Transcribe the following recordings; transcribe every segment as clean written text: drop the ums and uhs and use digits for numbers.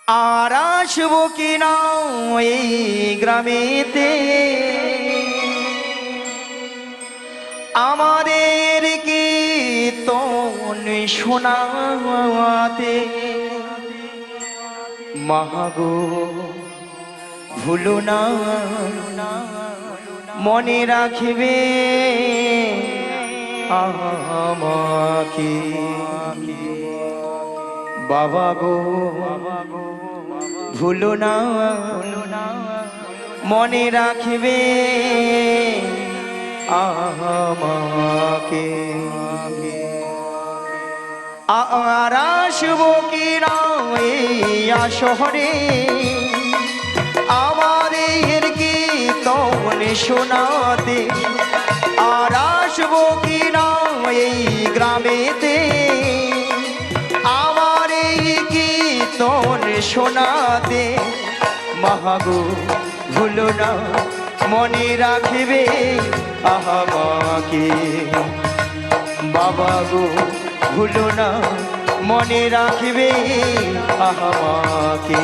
আর আসবো কিনা এই গ্রামেতে আমাদের কীর্তন শোনাতে। মাগো ভুলো না মনে রাখবে আমাকে। বাবা গো ভুলো না মনে রাখবে আমাকে। আর আসবো কিনা এই শহরে আমাদের কীর্তন শোনাতে। আর আসবো কিনা এই গ্রামেতে আমার এই কীর্তন শোনাতে। মাগো ভুলো না মনে রাখবে আমাকে। বাবা গো ভুলো না মনে রাখবে আমাকে।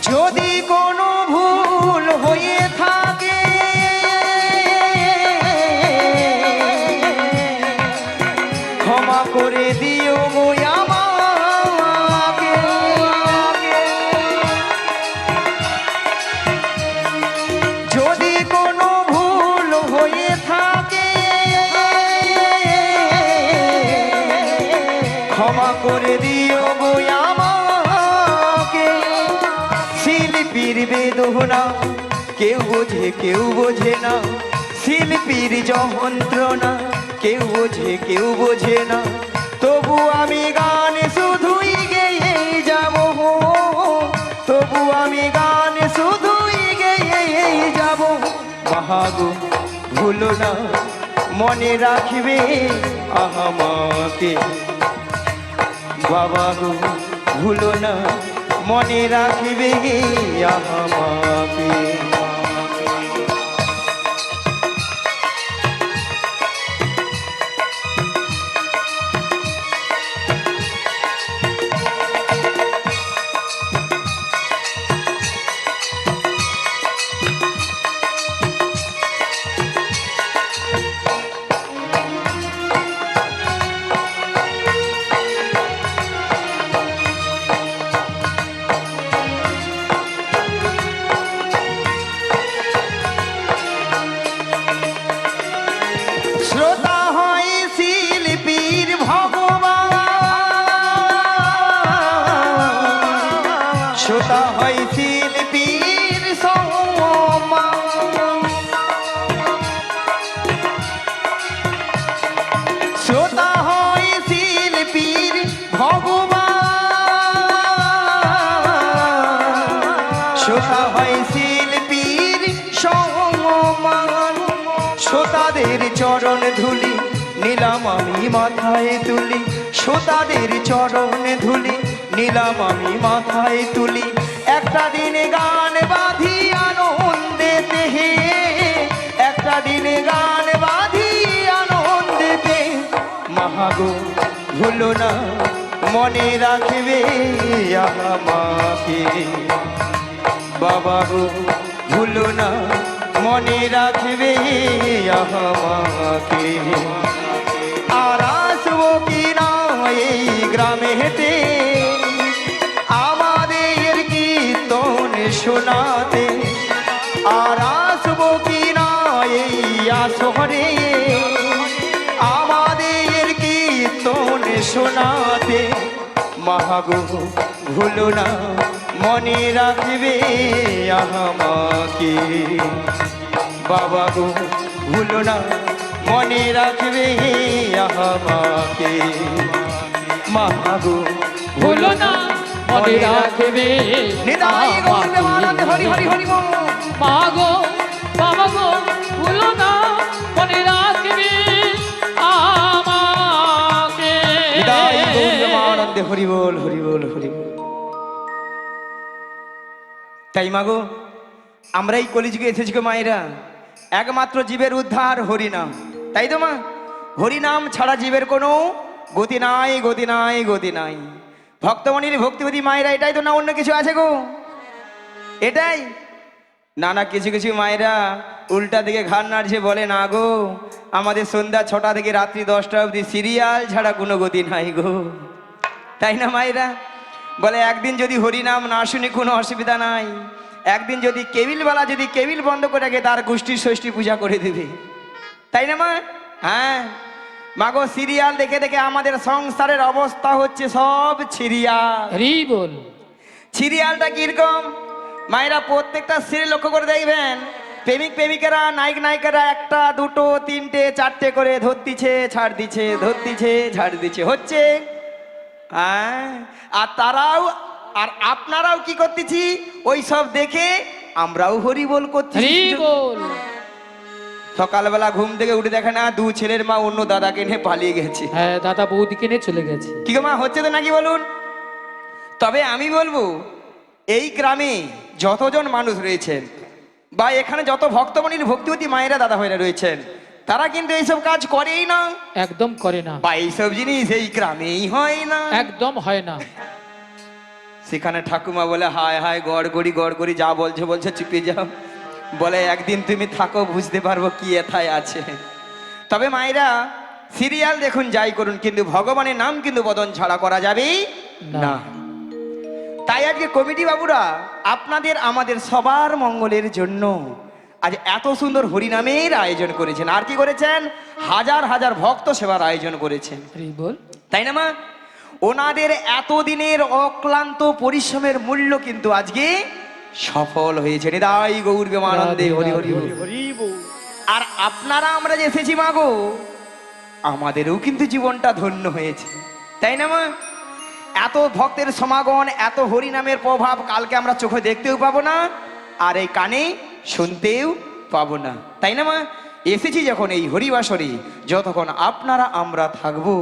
যদি কোনো ভুল হয়ে থাকে ক্ষমা করে দিও গো আমাকে। যদি কোনো ভুল হয়ে থাকে ক্ষমা করে দিও গো আমাকে। শিল্পীর বেদনা কেউ বোঝে কেউ বোঝে না, শিল্পীর যন্ত্রণা কেউ বোঝে কেউ বোঝে না। তবু আমি গান শুধুই গেয়ে যাব, তবু আমি গান শুধুই গেয়ে যাব। মাগো ভুলো না মনে রাখবে আমাকে। বাবা গো ভুলো না মনে রাখবে আমাকে। শ্রোতা হয় শিল্পীর ভগবান, শ্রোতা হয় শিল্পীর সম্মান। শ্রোতা হয় শিল্পীর ভগবান, শ্রোতা হয় শিল্পীর সম্মান। শ্রোতাদের চরণ ধুলি নিলাম আমি মাথায় তুলি, শ্রোতাদের চরণ ধুলি নিলাম আমি মাথায় তুলি। একটা দিনে গান বাঁধি আনন্দেতে, একটা দিনে গান বাঁধি আনন্দেতে। মাগো ভুলো না মনে রাখবে আমাকে। বাবা গো ভুলো না মনে রাখবে আমাকে। আর আসবো কিনা এই গ্রামেতে আমাদের কীর্তন শোনাতে। আর আসবো কিনা এই শহরে আমাদের কীর্তন শোনাতে। মাগো ভুলো না মনে রাখবে আমাকে। বাবা গো ভুলো না মনে রাখবে আমাকে। মাগো ভুলো না মনে রাখবে নিতাই গৌর প্রেমানন্দে হরি হরি হরি বল। মাগো বাবা গো ভুলো না মনে রাখবে আমাকে। নিতাই গৌর প্রেমানন্দে হরি বল হরি বল হরি বল। তাই মাগো আমরা এই কলিযুগে এসেছি গো মায়েরা, একমাত্র জীবের উদ্ধার হরিনাম, তাই তো মা? হরিনাম ছাড়া জীবের কোনো গতি নাই, গতি নাই, গতি নাই। ভক্তমণির ভক্তিবতী মায়েরা এটাই তো, না অন্য কিছু আছে গো? এটাই না, না কিছু কিছু মায়েরা উল্টা দিকে ঘাড় নাড়ছে, বলে না গো আমাদের সন্ধ্যা 6টা থেকে রাত্রি 10টা অবধি সিরিয়াল ছাড়া কোনো গতি নাই গো, তাই না মায়েরা? বলে একদিন যদি হরিনাম না শুনি কোনো অসুবিধা নাই, একদিন যদি কেবিলওয়ালা যদি কেবিল বন্ধ করে রাখে তার গোষ্ঠীর ষষ্ঠী পূজা করে দেবে, তাই না মা? হ্যাঁ মাগো, সিরিয়াল দেখে দেখে আমাদের সংসারের অবস্থা হচ্ছে সব সিরিয়াল। হরি বল। সিরিয়ালটা কিরকম মায়েরা? প্রত্যেকটা সিরিয়াল লক্ষ্য করে দেখবেন, প্রেমিক প্রেমিকেরা নায়ক নায়িকারা একটা দুটো তিনটে চারটে করে ধরতিছে ছাড় দিচ্ছে, ধরতিছে ছাড় দিচ্ছে হচ্ছে। হ্যাঁ, আর তারাও আর আপনারাও কি করতেছি ওই সব দেখে আমরাও হরি বল করছি। হরি বল। সকালবেলা ঘুম থেকে উঠে দেখে না দু ছেলের মা অন্য দাদাকে নিয়ে পালিয়ে গেছে। হ্যাঁ, দাদা বৌদিকে নিয়ে চলে গেছে। কি গো মা, হচ্ছে তো নাকি বলুন? তবে আমি বলবো এই গ্রামে যতজন মানুষ রয়েছেন বা এখানে যত ভক্তমণির ভক্তিবতী মায়েরা দাদা ভাইরা রয়েছেন, তারা কিন্তু এইসব কাজ করেই না, একদম করে না, বা এইসব জিনিস এই গ্রামেই হয় না, একদম হয় না। সেখানে ঠাকুমা বলে হায় হায় গড় গড়ি যা বলছে বলছে চুপে যাও, বলে একদিন তুমি থাকো বুঝতে পারবো কি এথায় আছে। তবে মায়েরা সিরিয়াল দেখুন যাই করুন, কিন্তু ভগবানের নাম কিন্তু বদন ছাড়া করা যাবে না। তাই আজকে কমিটি বাবুরা আপনাদের আমাদের সবার মঙ্গলের জন্য আজ এত সুন্দর হরিনামের আয়োজন করেছেন। আর কি করেছেন? হাজার হাজার ভক্ত সেবার আয়োজন করেছেন, তাই না মা? ওনাদের এতদিনের অক্লান্ত পরিশ্রমের মূল্য কিন্তু আজকে সফল হয়েছে। নিতাই গৌর প্রেমানন্দে হরি হরি হরি বল। আর আপনারা আমরা যে এসেছি মাগো, আমাদেরও কিন্তু জীবনটা ধন্য হয়েছে, তাই না মা? এত ভক্তের সমাগম, এত হরিনামের প্রভাব কালকে আমরা চোখে দেখতেও পাবো না, আর এই কানে শুনতেও পাবো না, তাই না মা? এসেছি যখন এই হরিবাসরে, যতক্ষণ আপনারা আমরা থাকবো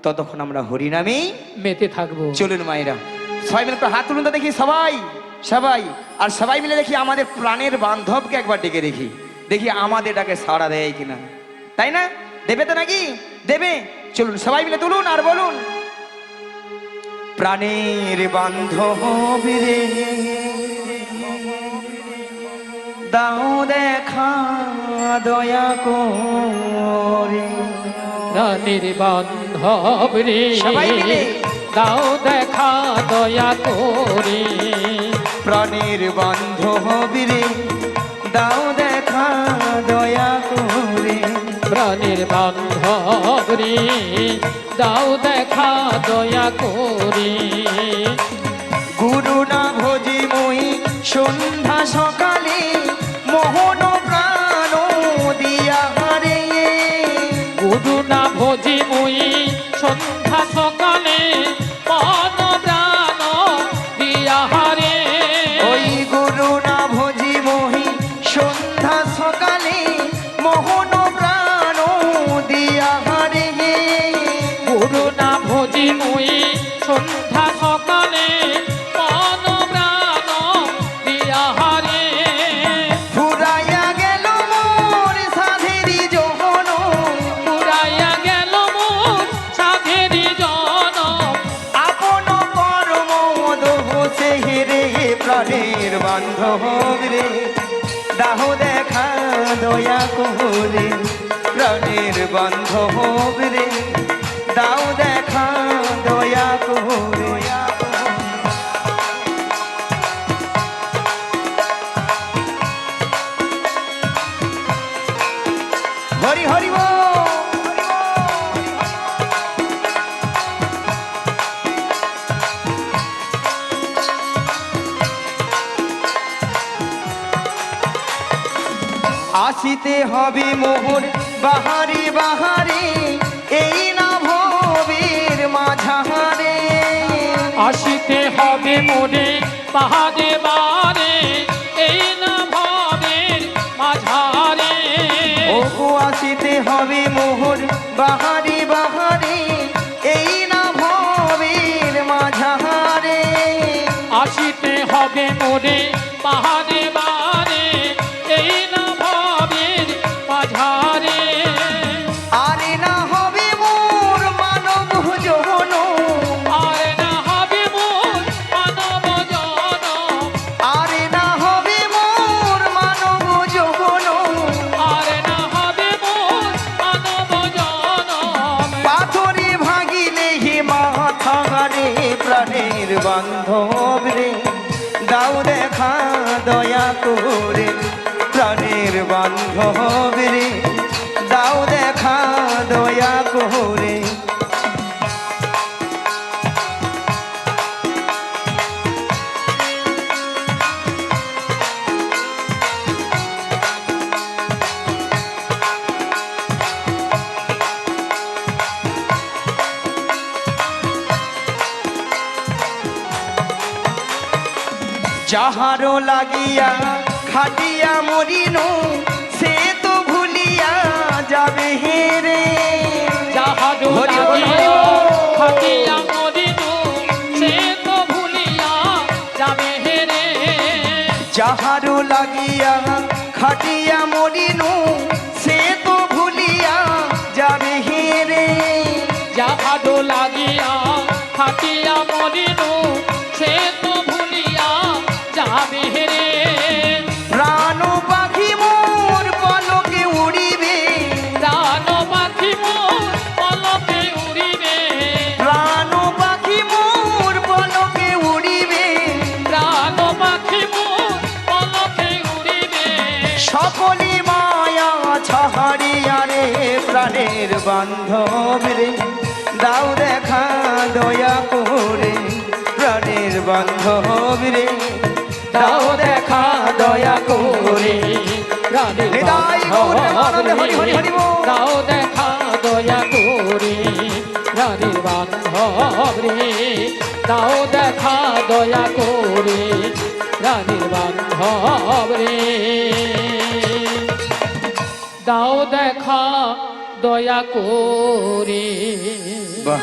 ততক্ষণ আমরা হরিনামেই মেতে থাকবো। চলুন মায়েরা সবাই মিলে একটু হাত তুলুন তো দেখি, সবাই সবাই আর সবাই মিলে দেখি আমাদের প্রাণের বান্ধবকে একবার ডেকে দেখি, দেখি আমাদের ডাকে সাড়া দেয় কিনা, তাই না? দেবে তো নাকি? দেবে। চলুন সবাই মিলে তুলুন আর বলুন, প্রাণের বান্ধব রে দাও দেখা দয়া করে। প্রাণের বান্ধব রে সবাই মিলে দাও দেখা দয়া করে। প্রাণের বান্ধব রে দাও দেখা দয়া করে। প্রাণের বান্ধব রে দাও দেখা দয়া করে। গুরু না ভজি মই সন্ধ্যা সকালে মোহন প্রাণ দিয়া হারে। গুরু না ভজি মই সন্ধ্যা সকালে মন প্রাণ দিয়া হারে। ওই গুরু না ভজি মই সন্ধ্যা সকালে মোহন প্রাণ দিয়া হারে। গুরু না ভজি মই সন্ধ্যা সকালে মন প্রাণ দিয়া হারে। ফুরাইয়া গেল মোর সাধেরি জহন। পুরাইয়া গেল মোর সাধেরি জন। আপন কর্ম দোষে হেরে প্রাণের বান্ধব রে দাহ দেখা দয়া করে। প্রাণের বান্ধব রে দাও দেখা দয়া করে। হরি হরি বল। আসিতে হবে মোহর বাহারি বাহারি এই না ভবের মাঝারে। হবে মোরে বাহারে বারে এই না ভবের মাঝারে ওগো আসিতে হবে মোহর বাহারি বাহারি এই না ভবের মাঝারে আসিতে হবে মোরে বাহারে বারে এই না ভবের মাঝারে আরে না হবে মোর মানব যৌন আর না হবে মোর মানব জনম আরে না হবে মোর মানব যৌন আর না হবে মোর মানব জনম পাথরে ভাগিলে হে মাথা রে প্রাণের বান্ধব রে দাও দেখা দয়া করে প্রাণের বান্ধব রে দাও দেখা দয়া করে যাহারো লাগিয়া খাটিয়া মরিনু সে তো ভুলিয়া যাবে হেরে যাহারো হরি বল, হরি লাগিয়া বল। খাটিয়া মরিনু সে তো ভুলিয়া যাবে হেরে যাহারো লাগিয়া খাটিয়া মরিনু সে তো ভুলিয়া যাবে হেরে যাহারো লাগিয়া খাটিয়া মরিনু সে তো ভুলিয়া যাবে হেরে প্রাণ পাখি মোর পলকে উড়িবে প্রাণ পাখি মোর পলকে উড়িবে প্রাণ পাখি মোর পলকে উড়িবে প্রাণ পাখি মোর পলকে উড়িবে সকলি মায়া ছাড়িয়া রে প্রাণের বান্ধব রে দাও দেখা দয়া করে প্রাণের বান্ধব রে দাও দেখা দয়া করে প্রাণের হৃদয় গৌরে আনন্দে হরি হরি হরি বল। দাও দেখা দয়া করে প্রাণের বান্ধব রে দাও দেখা দয়া করে প্রাণের বান্ধব রে দাও দেখা দয়া করে বাহ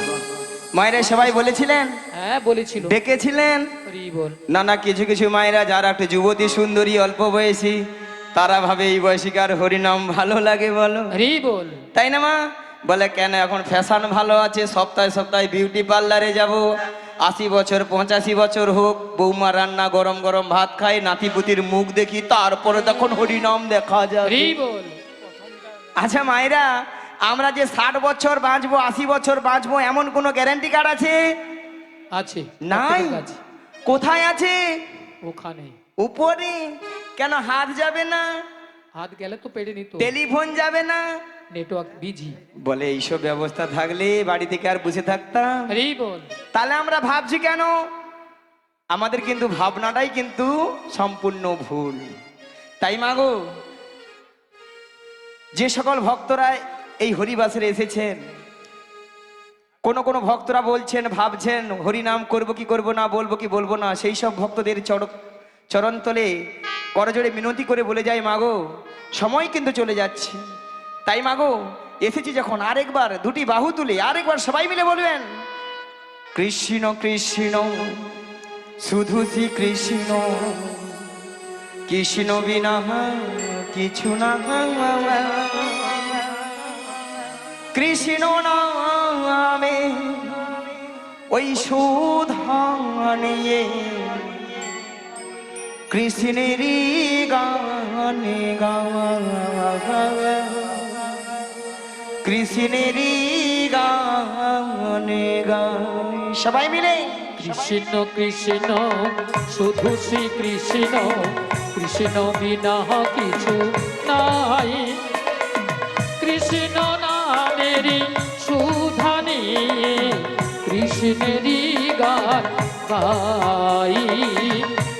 মায়েরা সবাই বলেছিলেন হ্যাঁ বলেছিল ডেকেছিলেন হরি বল না না কিছু কিছু মায়েরা যারা একটু যুবতী সুন্দরী অল্প বয়সী তারা ভাবে এই বয়সীকার হরিনাম ভালো লাগে বলো হরি বল তাই না মা বলে কেন এখন ফ্যাশন ভালো আছে সপ্তাহে সপ্তাহে বিউটি পার্লারে যাব 80 বছর 85 বছর হোক বৌমা রান্না গরম গরম ভাত খাই নাতিপুতির মুখ দেখি তারপরে তখন হরিনাম দেখা যায় হরি বল আচ্ছা মায়েরা আমরা যে 60 বছর বাঁচবো 80 বছর বাঁচবো এমন কোনো গ্যারান্টি কার্ড আছে আছে নাই প্রত্যেকের কাছে। কোথায় আছে ওখানে উপরে কেন হাত যাবে না হাত গেলে তো পেড়ে নিত টেলিফোন যাবে না নেটওয়ার্ক বিজি বলে এইসব ব্যবস্থা থাকলে বাড়ি থেকে আর বসে থাকতাম হরি বল তাহলে আমরা ভাবছি কেন আমাদের কিন্তু ভাবনাটাই কিন্তু সম্পূর্ণ ভুল তাই মাগো যে সকল ভক্তরা এই হরিবাসরে এসেছেন কোন ভক্তরা বলছেন ভাবছেন হরিনাম করব কি করব না বলবো কি বলবো না সেই সব ভক্তদের চরণ তলে করজোড়ে মিনতি করে বলে যায় মাগো সময় কিন্তু চলে যাচ্ছে তাই মাগো এসেছি যখন আরেকবার দুটি বাহু তুলে আরেকবার সবাই মিলে বলবেন কৃষ্ণ কৃষ্ণ শুধু শ্রী কৃষ্ণ কৃষ্ণ বিনা কিছু না কৃষ্ণ নামে ওই সুধানিয়ে কৃষ্ণেরই গানে গাওয়া কৃষ্ণেরই গানে গানে সবাই মিলে কৃষ্ণ কৃষ্ণ শুধু শ্রী কৃষ্ণ কৃষ্ণ বিনা কিছু নাই কৃষ্ণ নামেরই সুধা নিয়ে কৃষ্ণেরই গান গাই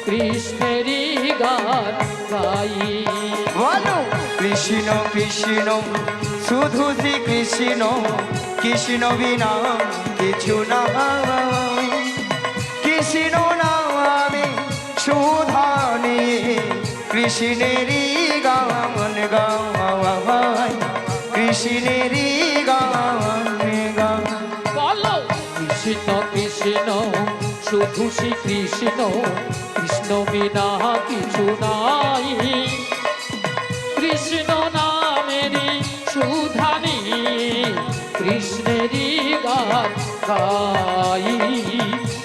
কৃষ্ণেরই গান গাই বলো কৃষ্ণ কৃষ্ণ শুধু শ্রী কৃষ্ণ কৃষ্ণ বিনা কিছু না কৃষ্ণ না কৃষ্ণেরই গান গাই, কৃষ্ণেরই গান গাই। বলো কৃষ্ণ কৃষ্ণ শুধু শ্রী কৃষ্ণ, কৃষ্ণ বিনা কিছু নাই। কৃষ্ণ নামেরই সুধানি, কৃষ্ণেরই গান গাই,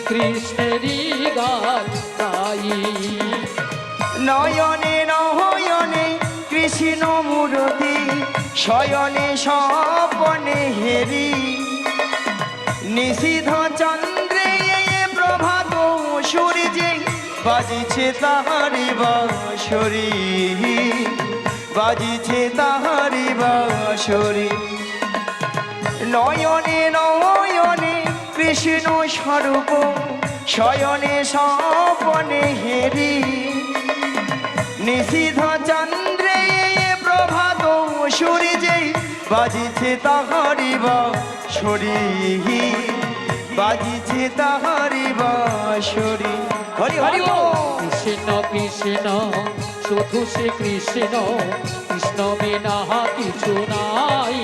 কৃষ্ণেরই গান গাই। নয়নে নয়নে কৃষ্ণ মূরতি, শয়নে স্বপনে হেরি, নিশীধ চন্দ্রে প্রভাত সূর্যে বাজিছে তাহারি বাঁশরি, বাজিছে তাহারি বাঁশরি। নয়নে নয়নে কৃষ্ণ স্বরূপ, শয়নে স্বপনে হেরি, নিশীধ চন্দ্রে প্রভাত সূর্যে বাজিছে তাহারি বাঁশরি, বাজিছে তাহারি বাঁশরি। হরি হরি বল। কৃষ্ণ কৃষ্ণ শুধু শ্রী কৃষ্ণ, কৃষ্ণ বিনা কিছু নাই।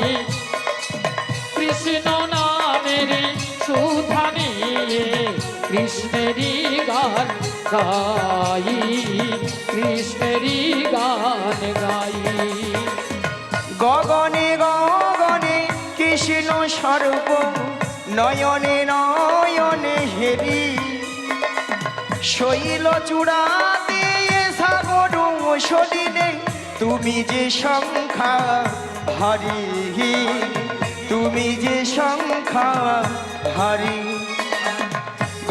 কৃষ্ণ নামেরই সুধানি, কৃষ্ণেরই গান গাই, কৃষ্ণেরই গান গাই। গগনে গগনে কৃষ্ণ স্বরূপ, নয়নে নয়নে হেরি, শৈল চূড়াতে সাগর সলিলে তুমি যে সংখ্যা হারি, তুমি যে সংখ্যা হারি।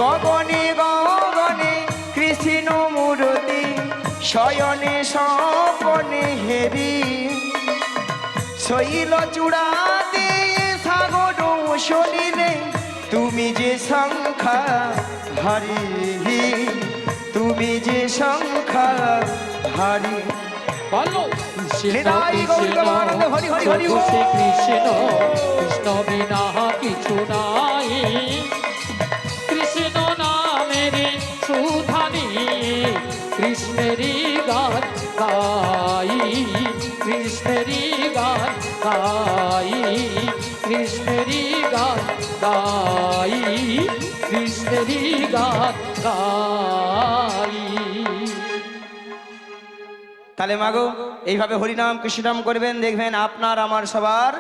গগনে গগনে কৃষ্ণ মূরতি, শয়নে স্বপনে হেরি, শৈল চূড়াতে সাগর সলিলে তুমি যে সংখ্যা হারি, তুমি যে সংখ্যা হারি। বলো কৃষ্ণ নিতাই গৌর কৃষ্ণ প্রেমানন্দে হরি হরি হরি শুধু বল। শ্রী কৃষ্ণ, কৃষ্ণ বিনা কিছু নাই। কৃষ্ণ নামেরই সুধানি, কৃষ্ণেরই গান গাই, কৃষ্ণেরই গান গাই, কৃষ্ণেরই গান গাই, কৃষ্ণেরই গান গাই। তাহলে মাগো এইভাবে হরিনাম কৃষ্ণনাম করবেন, দেখবেন আপনার আমার সবার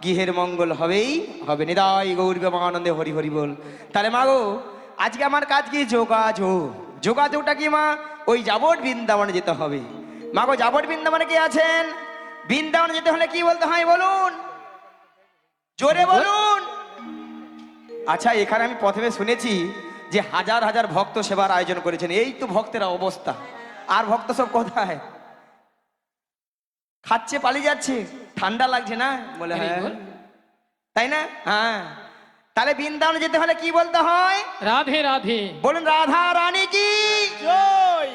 গৃহের মঙ্গল হবেই হবে। নিতাই গৌর প্রেমানন্দে হরি হরি বল। তাহলে মাগো আজকে আমার কাজ কি? যোগাযোগ। যোগাযোগটা কি মা? ওই যাবট বৃন্দাবনে যেতে হবে। মাগো যাবট বৃন্দাবনে কে আছেন? বৃন্দাবনে যেতে হলে কি বলতে হয় বলুন, জোরে বলুন। আচ্ছা, এখানে আমি প্রথমে শুনেছি যে হাজার হাজার ভক্ত সেবার আয়োজন করেছেন। এই তো ভক্তের অবস্থা, আর ভক্ত সব কোথায়? খাচ্ছে পালিয়ে যাচ্ছে, ঠান্ডা লাগছে না বলে? হ্যাঁ তাই না? হ্যাঁ। তাহলে বৃন্দাবনে যেতে হলে কি বলতে হয়? রাধে রাধে বলুন, রাধা রানী কি জয়,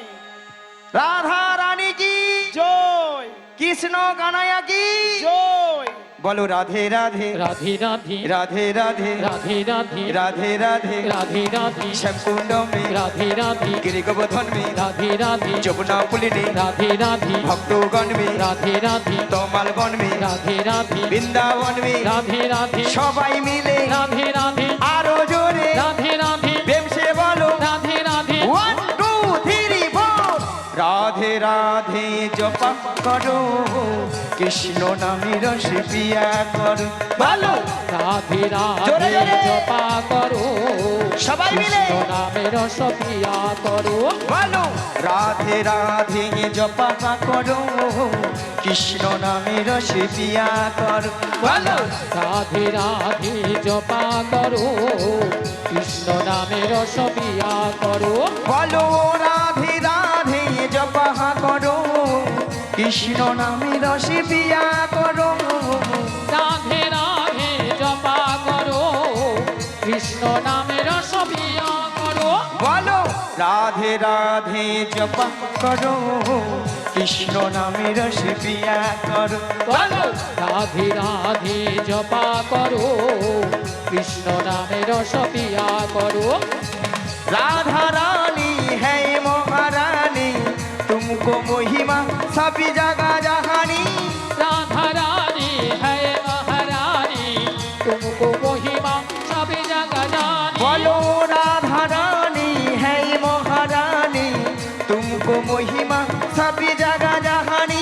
রাধা রানী কি জয়, কৃষ্ণ কানাইয়া কি জয়। বলো রাধে রাধে রাধে রাধে রাধে রাধে রাধে রাধে রাধে রাধে রাধে রাধে শ্যামকুণ্ড মে রাধে রাধে গিরিগোবর্ধন মে রাধে রাধে যমুনা পুলিনে রাধে রাধে ভক্তগণ মে রাধে রাধে তমালগণ মে রাধে রাধে বৃন্দাবন মে রাধে রাধে সবাই মিলে রাধে রাধে আরো জোরে রাধে রাধে প্রেম সে বলো রাধে রাধে 1 2 3 4 রাধে রাধে জপা করো, কৃষ্ণ নামে রস পিয়া করো। বলো রাধে জোরে রাধে জোরে। জপা করো, সবাই মিলে কৃষ্ণ নামে রস প্রিয়া করো। বলো রাধে রাধে জপা করো, কৃষ্ণ নামে রস পিয়া করো। বলো রাধে রাধে জপা করো, কৃষ্ণ নামে রস প্রিয়া করো। বলো রাধে রাধে জপা করো, কৃষ্ণ নামে রস পিয়া করো। রাধে রাধে জপা করো, কৃষ্ণ নামে রস প্রিয়া করো। বলো রাধে রাধে জপা করো, কৃষ্ণ নামে রস পিয়া করো। বলো রাধে রাধে জপা করো, কৃষ্ণ নামে রস প্রিয়া করো। राधा रानी है महारानी, तुमको महिमा सभी जगह जहानी राधा रानी है महारानी तुमको महिमा सब जगह जानी बोलो राधा रानी है महारानी तुमको महिमा सभी जगह जहानी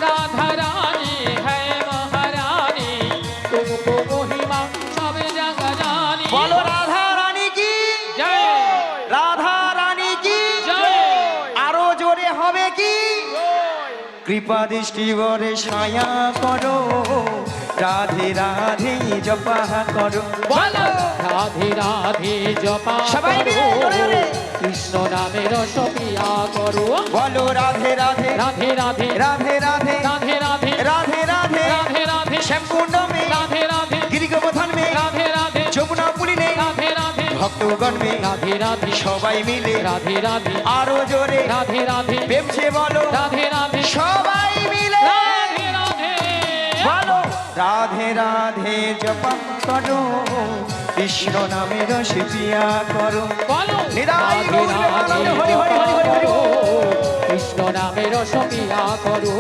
राधा रानी है महारानी तुमको महिमा सब जगह जानी बोलो राधा रानी की जय राधा रानी की जय आरो जोरे হবে কি কৃপা দৃষ্টি করে ছায়া করো রাধে রাধে জপা করো বলো রাধে রাধে জপা সবাই মিলে করো জোরে জোরে। কৃষ্ণ নামের সপিয়া করো বলো রাধে রাধে রাধে রাধে রাধে রাধে রাধে রাধে রাধে রাধে রাধে রাধে শ্যামকুণ্ড মে রাধে রাধে গিরিগোবর্ধন মে রাধে রাধে যমুনা পুরী নে রাধে রাধে ভক্তগণ মে রাধে রাধে সবাই মিলে রাধে রাধে আরো জোরে রাধে রাধে প্রেমছে বলো রাধে রাধে সবাই মিলে রাধে রাধে বলো রাধে রাধে জপা করো কৃষ্ণ নামের শিপিয়া করো বলো নিরাই রাধে গৌর রাধে প্রেমানন্দ হরি হরি হরি হরি হরি করো বল। কৃষ্ণ নামের সপিয়া করো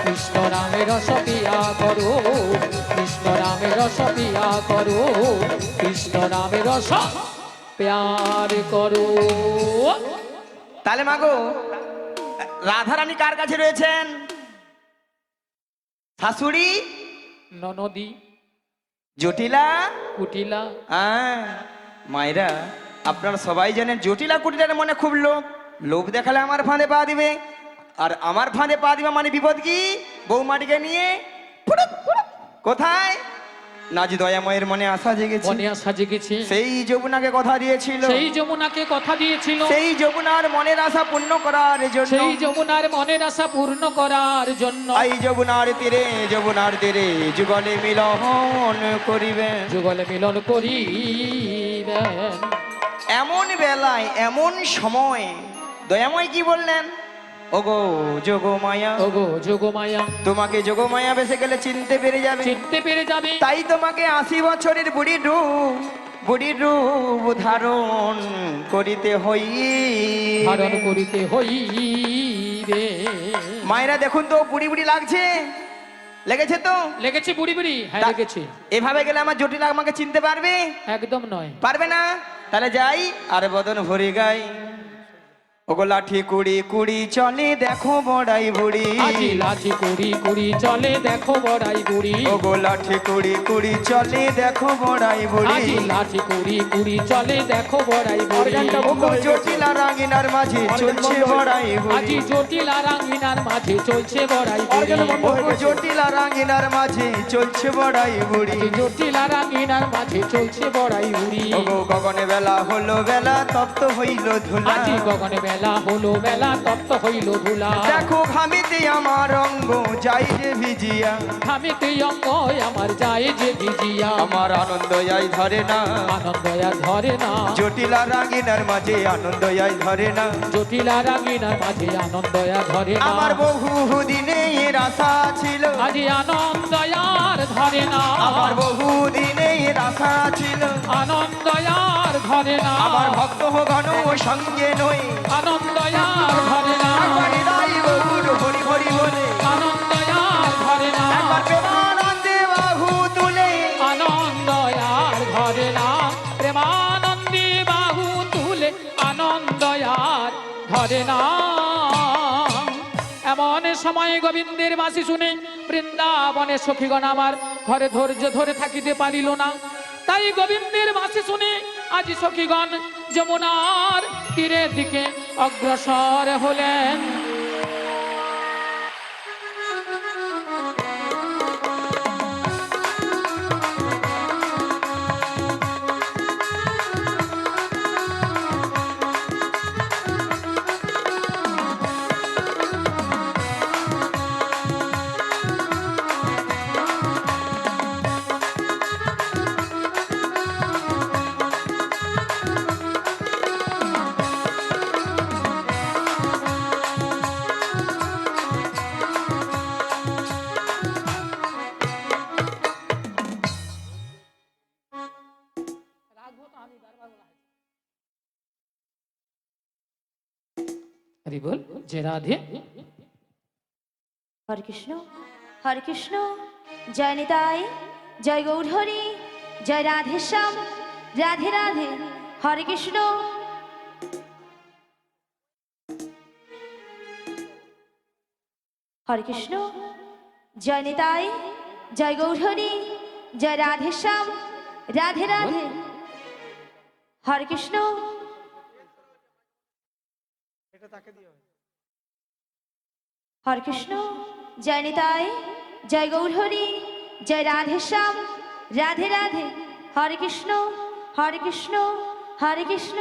কৃষ্ণ নামের সপিয়া করো কৃষ্ণ নামের সপিয়া করো কৃষ্ণ নামের প্যার করো তাহলে মাগো রাধারানী কার কাছে রয়েছেন শাশুড়ি ননদী জটিলা কুটিলা মায়েরা আপনারা সবাই জানেন জটিলা কুটিলার মনে খুব লোভ লোভ দেখালে আমার ফাঁদে পা দিবে আর আমার ফাঁদে পা দিবে মানে বিপদ কি বৌমাটিকে নিয়ে ফুটুক ফুটুক। কোথায় নাজি দয়াময়ের মনে আশা জেগেছে মনে আসা জেগেছে সেই যমুনাকে কথা দিয়েছিল সেই যমুনাকে কথা দিয়েছিল সেই যমুনার মনের আশা পূর্ণ করার জন্য সেই যমুনার মনের আশা পূর্ণ করার জন্য এই যমুনার তীরে যুগলে মিলন করিবেন যুগলে মিলন করিবেন এমন বেলায় এমন সময় দয়াময় কি বললেন ওগো যোগমায়া ওগো যোগমায়া তোমাকে যোগমায়া বেসে গেলে চিনতে পেরে যাবে চিনতে পেরে যাবে তাই তোমাকে 80 বছরের বুড়ির রূপ ধারণ করিতে ধারণ হই করিতে হইবে মায়েরা দেখুন তো বুড়ি বুড়ি লাগছে লেগেছে তো লেগেছে বুড়ি বুড়ি হ্যাঁ তা- লেগেছে এভাবে গেলে আমার জটিল আমাকে চিনতে পারবে একদম নয় পারবে না তাহলে যাই আর বদন ভরে গাই ওগো লাঠি কুড়ি কুড়ি চলে দেখো বড়াই বুড়ি আজি লাঠি কুড়ি কুড়ি চলে দেখো বড়াই বুড়ি ওগো লাঠি কুড়ি কুড়ি চলে দেখো বড়াই বুড়ি আজি লাঠি কুড়ি কুড়ি চলে দেখো বড়াই বুড়ি ওগো জটিলা রাঙিনার মাঝে চলছে বড়াই আজি বুড়ি জটিলা রাঙ্গিনার মাঝে চলছে বড়াই বুড়ি ওগো জটিলা রাঙিনার মাঝে চলছে বড়াই বুড়ি আজি জটিলা রাঙ্গিনার মাঝে চলছে বড়াই বুড়ি ওগো গগনে বেলা হলো বেলা তপ্ত হইল ধুলা আজি গগনে বেলা হলো বেলা তপ্ত হইল ধুলা দেখো ঘামিতে আমার অঙ্গ যাই যে ভিজিয়া খামিতে অঙ্গ আমার যায় যে ভিজিয়া আমার আনন্দ আই ধরে না আনন্দ আর ধরে না জটিলা রাঙিনার মাঝে আনন্দ আই ধরে না জটিলা রাঙ্গিনার মাঝে আনন্দ আর ধরে না আমার বহু দিনের আশা ছিল আজি আনন্দ আর ধরে না আমার বহু দিনের আশা ছিল আনন্দ আর ধরে না আমার ভক্ত ঘন সঙ্গে নই আনন্দ আর ধরে না একবার হৃদয় বহুর হরি হরি বলে আনন্দ আর ধরে না একবার প্রেমানন্দে বাহু তুলে আনন্দ আর ধরে না প্রেমানন্দে বাহু তুলে আনন্দ আর ধরে না এমন সময় গোবিন্দের বাঁশি শুনে বৃন্দাবনের সখীগণ আমার ঘরে ধৈর্য ধরে থাকিতে পারিল না তাই গোবিন্দের বাঁশি শুনে আজ সখীগণ যমুনার তীরের দিকে অগ্রসর হলেন হরি বল যে রাধে হরে কৃষ্ণ, হরে কৃষ্ণ, জয় নিতাই, জয় গৌরহরি, জয় রাধেশ্যাম, রাধে রাধে, হরে কৃষ্ণ। হরে কৃষ্ণ, জয় নিতাই, জয় গৌরহরি, জয় রাধেশ্যাম, রাধে রাধে, হরে কৃষ্ণ। হরে কৃষ্ণ, জয় নিতাই, জয় গৌরহরি, জয় রাধেশ্যাম, রাধে রাধে, হরে কৃষ্ণ, হরে কৃষ্ণ, হরে কৃষ্ণ।